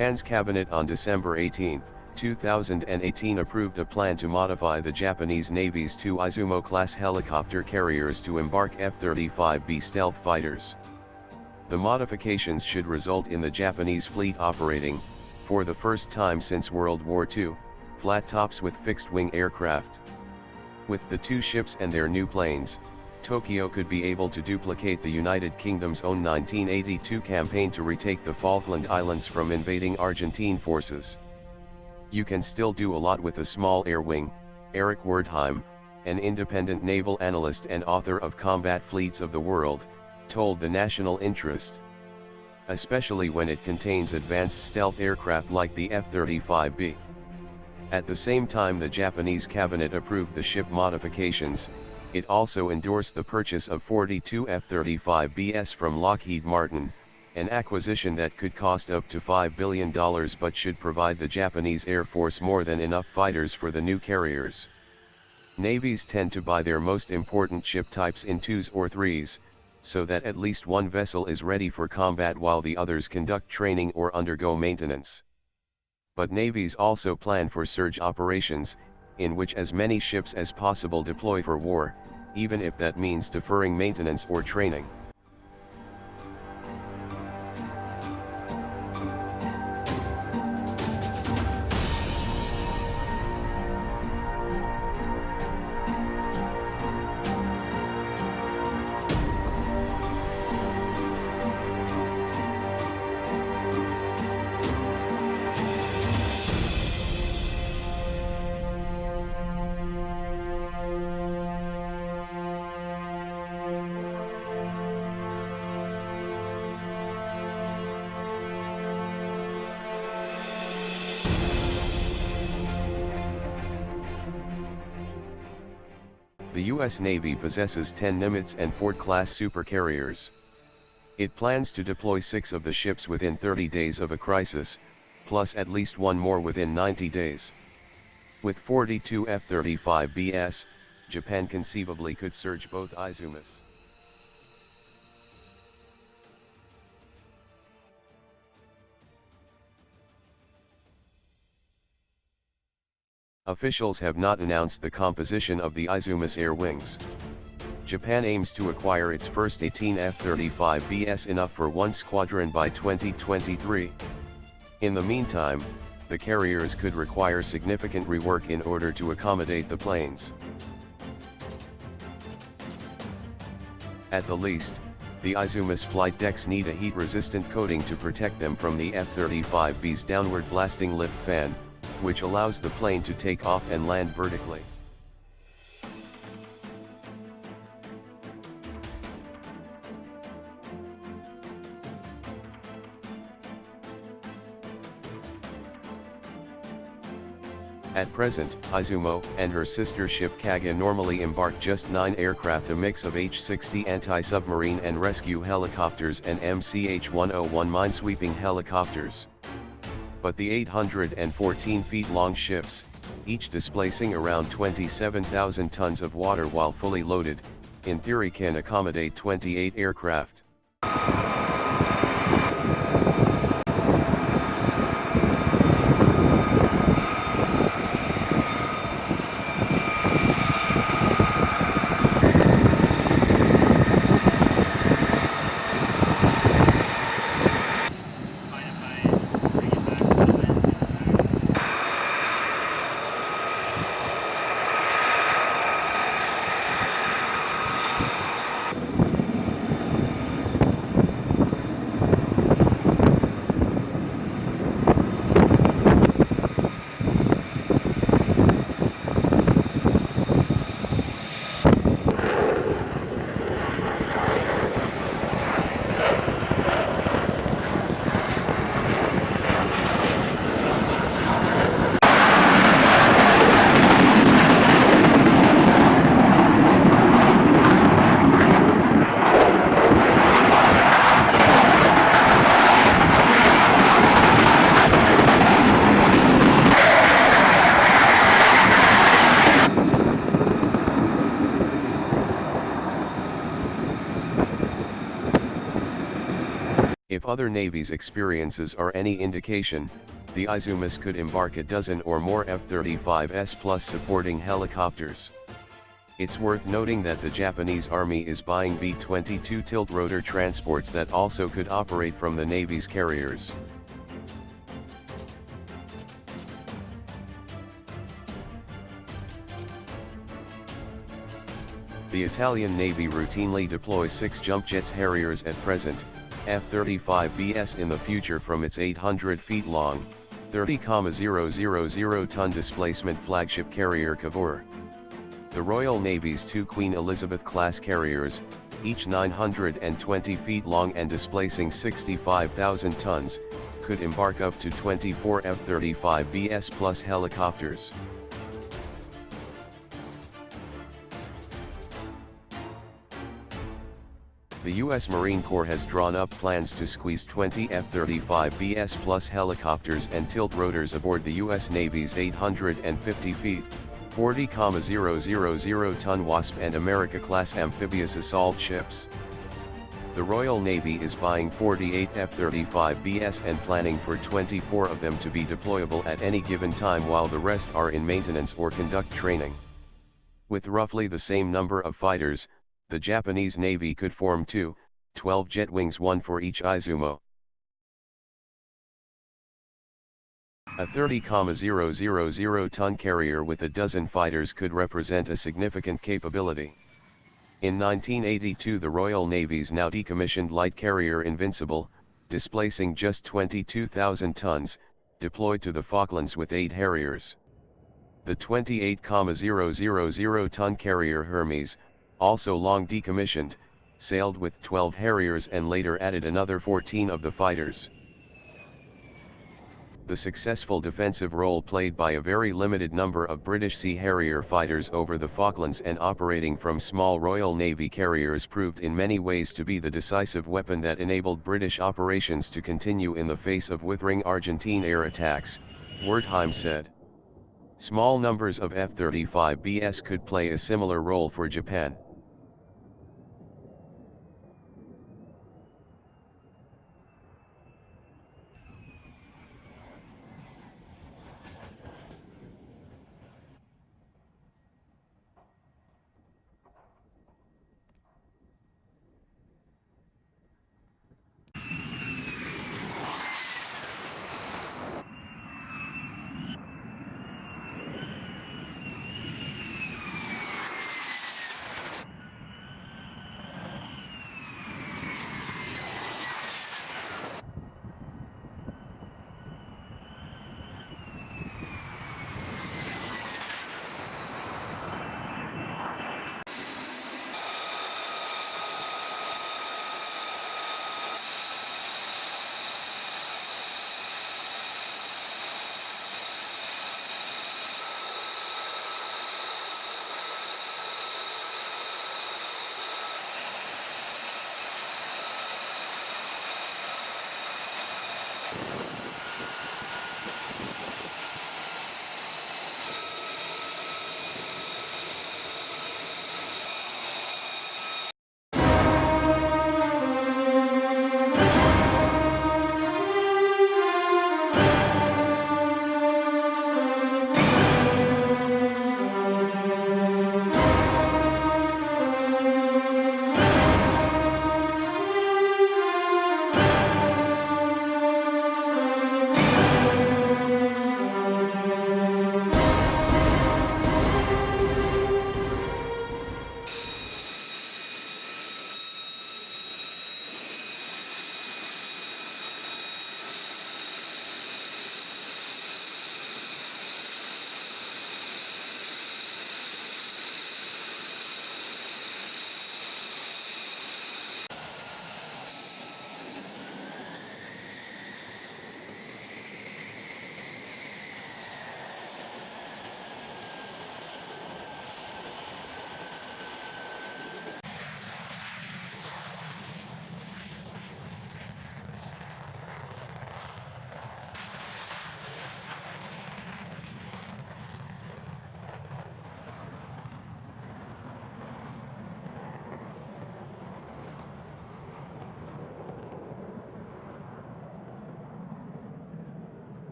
Japan's cabinet on December 18, 2018 approved a plan to modify the Japanese Navy's two Izumo-class helicopter carriers to embark F-35B stealth fighters. The modifications should result in the Japanese fleet operating, for the first time since World War II, flat-tops with fixed-wing aircraft. With the two ships and their new planes, Tokyo could be able to duplicate the United Kingdom's own 1982 campaign to retake the Falkland Islands from invading Argentine forces. "You can still do a lot with a small air wing," Eric Wertheim, an independent naval analyst and author of Combat Fleets of the World, told the National Interest. "Especially when it contains advanced stealth aircraft like the F-35B. At the same time the Japanese cabinet approved the ship modifications, it also endorsed the purchase of 42 F-35Bs from Lockheed Martin, an acquisition that could cost up to $5 billion but should provide the Japanese Air Force more than enough fighters for the new carriers. Navies tend to buy their most important ship types in twos or threes, so that at least one vessel is ready for combat while the others conduct training or undergo maintenance. But navies also plan for surge operations, in which as many ships as possible deploy for war, even if that means deferring maintenance or training." The U.S. Navy possesses 10 Nimitz and Ford-class supercarriers. It plans to deploy 6 of the ships within 30 days of a crisis, plus at least one more within 90 days. With 42 F-35Bs, Japan conceivably could surge both Izumas. Officials have not announced the composition of the Izumo's air wings. Japan aims to acquire its first 18 F-35Bs, enough for one squadron, by 2023. In the meantime, the carriers could require significant rework in order to accommodate the planes. At the least, the Izumo's flight decks need a heat-resistant coating to protect them from the F-35B's downward blasting lift fan, which allows the plane to take off and land vertically. At present, Izumo and her sister ship Kaga normally embark just 9 aircraft, a mix of H-60 anti-submarine and rescue helicopters and MCH-101 minesweeping helicopters. But the 814 feet long ships, each displacing around 27,000 tons of water while fully loaded, in theory can accommodate 28 aircraft. other navies' experiences are any indication, the Izumo could embark a dozen or more F-35s plus supporting helicopters. It's worth noting that the Japanese Army is buying B-22 tilt-rotor transports that also could operate from the Navy's carriers. The Italian Navy routinely deploys 6 jump jets Harriers at present, F-35Bs in the future from its 800 feet long, 30,000 ton displacement flagship carrier Cavour. The Royal Navy's 2 Queen Elizabeth-class carriers, each 920 feet long and displacing 65,000 tons, could embark up to 24 F-35Bs plus helicopters. The U.S. Marine Corps has drawn up plans to squeeze 20 F-35Bs plus helicopters and tilt-rotors aboard the U.S. Navy's 850 feet, 40,000-ton Wasp and America-class amphibious assault ships. The Royal Navy is buying 48 F-35Bs and planning for 24 of them to be deployable at any given time while the rest are in maintenance or conduct training. With roughly the same number of fighters, the Japanese Navy could form 2, 12 jet wings, one for each Izumo. A 30,000-ton carrier with a dozen fighters could represent a significant capability. In 1982 the Royal Navy's now decommissioned light carrier Invincible, displacing just 22,000 tons, deployed to the Falklands with 8 Harriers. The 28,000-ton carrier Hermes, also long decommissioned, sailed with 12 Harriers and later added another 14 of the fighters. The successful defensive role played by a very limited number of British Sea Harrier fighters over the Falklands and operating from small Royal Navy carriers proved in many ways to be the decisive weapon that enabled British operations to continue in the face of withering Argentine air attacks, Wertheim said. Small numbers of F-35Bs could play a similar role for Japan.